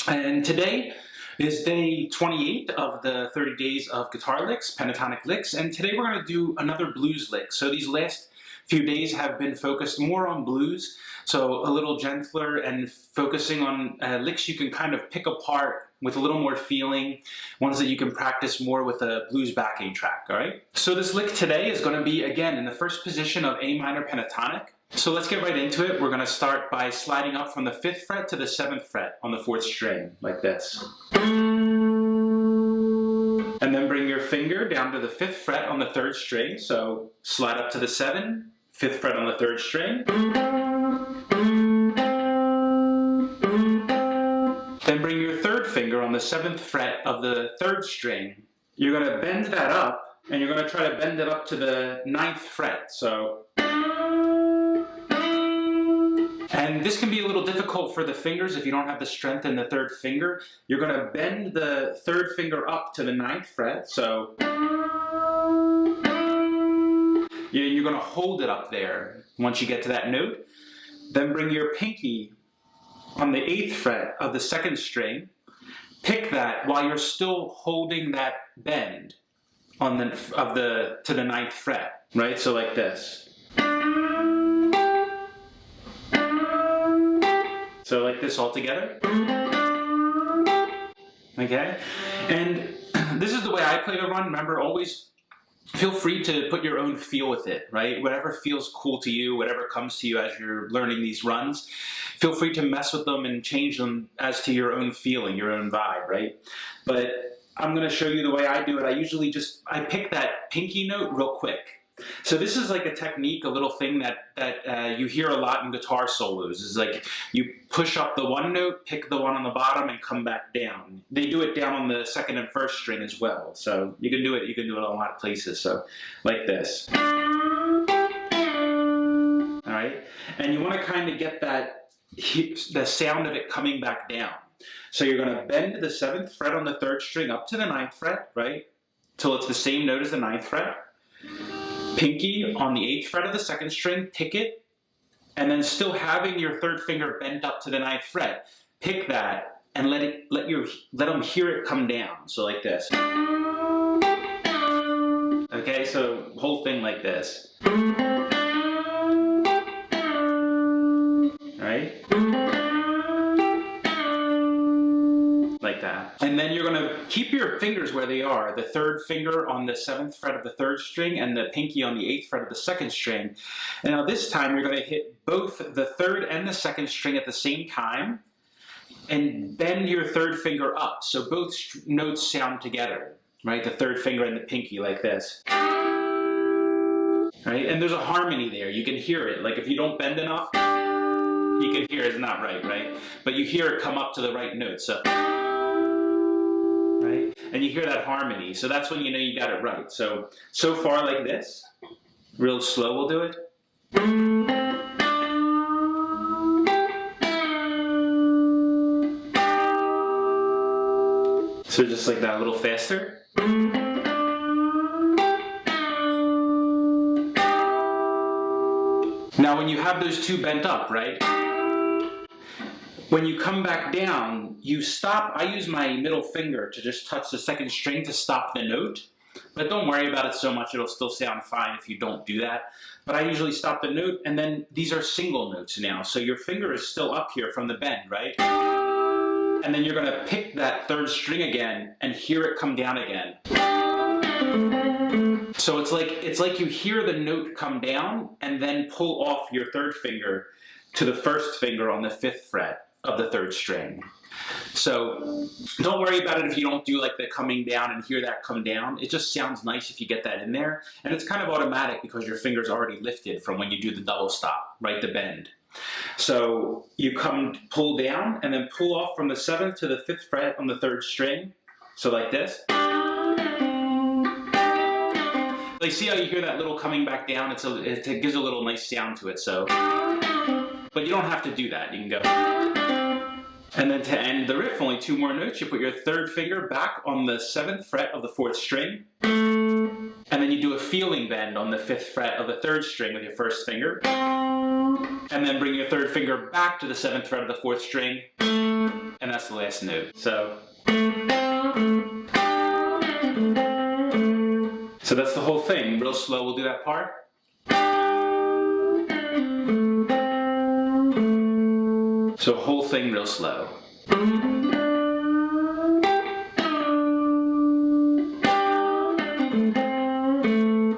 And today is day 28 of the 30 days of guitar licks, pentatonic licks, and today we're going to do another blues lick. So these last few days have been focused more on blues, so a little gentler and focusing on licks you can kind of pick apart with a little more feeling, ones that you can practice more with a blues backing track, all right? So this lick today is going to be, again, in the first position of A minor pentatonic. So let's get right into it. We're going to start by sliding up from the 5th fret to the 7th fret on the 4th string, like this. And then bring your finger down to the 5th fret on the 3rd string. So slide up to the 7, 5th fret on the 3rd string. Then bring your 3rd finger on the 7th fret of the 3rd string. You're going to bend that up, and you're going to try to bend it up to the 9th fret. And this can be a little difficult for the fingers if you don't have the strength in the 3rd finger. You're going to bend the 3rd finger up to the 9th fret. So you're going to hold it up there once you get to that note. Then bring your pinky on the 8th fret of the 2nd string. Pick that while you're still holding that bend on to the 9th fret, right? So like this. So like this all together. Okay? And this is the way I play the run. Remember, always feel free to put your own feel with it, right? Whatever feels cool to you, whatever comes to you as you're learning these runs, feel free to mess with them and change them as to your own feeling, your own vibe, right? But I'm going to show you the way I do it. I pick that pinky note real quick. So this is like a technique, a little thing that you hear a lot in guitar solos. Is like you push up the one note, pick the one on the bottom, and come back down. They do it down on the 2nd and 1st string as well. So you can do it. You can do it in a lot of places. So like this. All right, and you want to kind of get the sound of it coming back down. So you're going to bend the 7th fret on the 3rd string up to the 9th fret, right, till it's the same note as the 9th fret. Pinky on the 8th fret of the 2nd string, pick it, and then still having your 3rd finger bent up to the 9th fret, pick that and let them hear it come down. So like this. Okay, so whole thing like this. Right? Like that. And then you're going to keep your fingers where they are, the 3rd finger on the 7th fret of the 3rd string and the pinky on the 8th fret of the 2nd string. And now this time you're going to hit both the 3rd and the 2nd string at the same time and bend your 3rd finger up so both notes sound together, right? The 3rd finger and the pinky like this. Right? And there's a harmony there. You can hear it. Like if you don't bend enough, you can hear it's not right, right? But you hear it come up to the right note. So right? And you hear that harmony, so that's when you know you got it right. So far like this, real slow we'll do it. So just like that, a little faster. Now when you have those two bent up, right? When you come back down, you stop. I use my middle finger to just touch the 2nd string to stop the note. But don't worry about it so much. It'll still sound fine if you don't do that. But I usually stop the note, and then these are single notes now. So your finger is still up here from the bend, right? And then you're going to pick that 3rd string again and hear it come down again. So it's like you hear the note come down and then pull off your 3rd finger to the 1st finger on the 5th fret of the 3rd string. So don't worry about it if you don't do like the coming down and hear that come down. It just sounds nice if you get that in there. And it's kind of automatic because your finger's already lifted from when you do the double stop, right, the bend. So you pull down and then pull off from the 7th to the 5th fret on the 3rd string. So like this. Like see how you hear that little coming back down? It gives a little nice sound to it. So, but you don't have to do that. You can go. And then to end the riff, only 2 more notes. You put your 3rd finger back on the 7th fret of the 4th string. And then you do a feeling bend on the 5th fret of the 3rd string with your 1st finger. And then bring your 3rd finger back to the 7th fret of the 4th string. and that's the last note. So that's the whole thing. Real slow, we'll do that part. So whole thing real slow.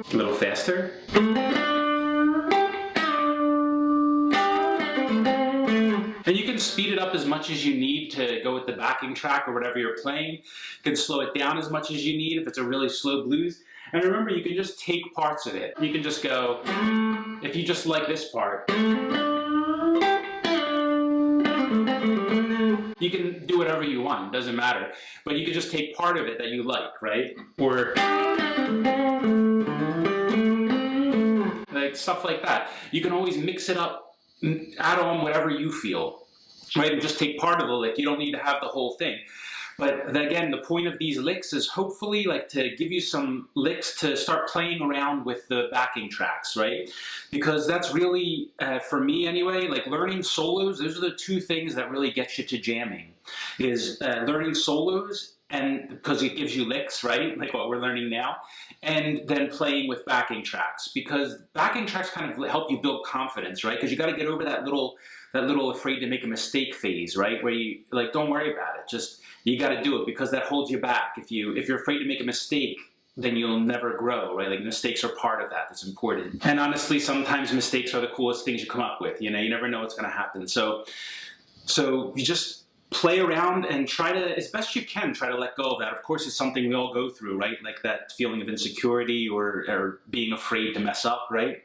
A little faster. And you can speed it up as much as you need to go with the backing track or whatever you're playing. You can slow it down as much as you need if it's a really slow blues. And remember, you can just take parts of it. You can just go, if you just like this part, you can do whatever you want, doesn't matter. But you can just take part of it that you like, right? Or like stuff like that. You can always mix it up, add on whatever you feel, right? And just take part of the lick. You don't need to have the whole thing. But again, the point of these licks is hopefully like to give you some licks to start playing around with the backing tracks, right? Because that's really, for me anyway, like learning solos, those are the two things that really get you to jamming, is learning solos, and because it gives you licks, right? Like what we're learning now. And then playing with backing tracks, because backing tracks kind of help you build confidence, right? Because you got to get over that little afraid to make a mistake phase, right? Where you like, don't worry about it. Just, you got to do it, because that holds you back. If you're afraid to make a mistake, then you'll never grow, right? Like mistakes are part of that. That's important. And honestly, sometimes mistakes are the coolest things you come up with. You know, you never know what's going to happen. So you just play around and try to, as best you can, try to let go of that. Of course, it's something we all go through, right? Like that feeling of insecurity or being afraid to mess up, right?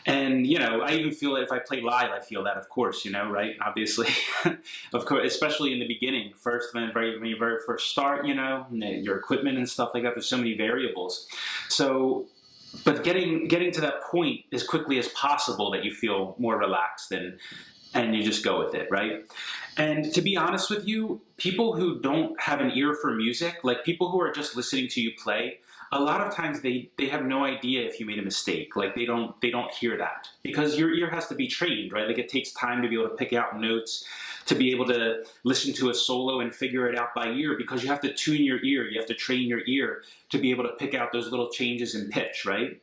And, you know, I even feel it if I play live, I feel that, of course, you know, right? Obviously, of course, especially in the beginning, when you very first start, you know, your equipment and stuff like that, there's so many variables. So, but getting to that point as quickly as possible that you feel more relaxed and you just go with it, right? And to be honest with you, people who don't have an ear for music, like people who are just listening to you play, a lot of times they have no idea if you made a mistake. Like they don't hear that, because your ear has to be trained, right? Like it takes time to be able to pick out notes, to be able to listen to a solo and figure it out by ear, because you have to tune your ear, you have to train your ear to be able to pick out those little changes in pitch, right?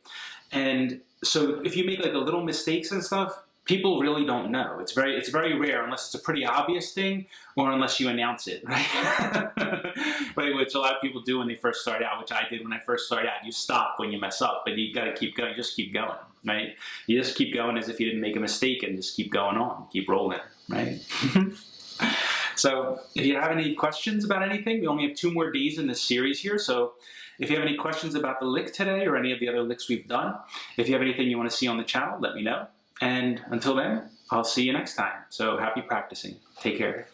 And so if you make like a little mistakes and stuff, people really don't know. It's very rare, unless it's a pretty obvious thing or unless you announce it, right? Right, which a lot of people do when they first start out, which I did when I first started out. You stop when you mess up, but you got to keep going. You just keep going, right? You just keep going as if you didn't make a mistake and just keep going on, keep rolling, right? So if you have any questions about anything, we only have 2 more days in this series here. So if you have any questions about the lick today or any of the other licks we've done, if you have anything you want to see on the channel, let me know. And until then, I'll see you next time. So happy practicing. Take care.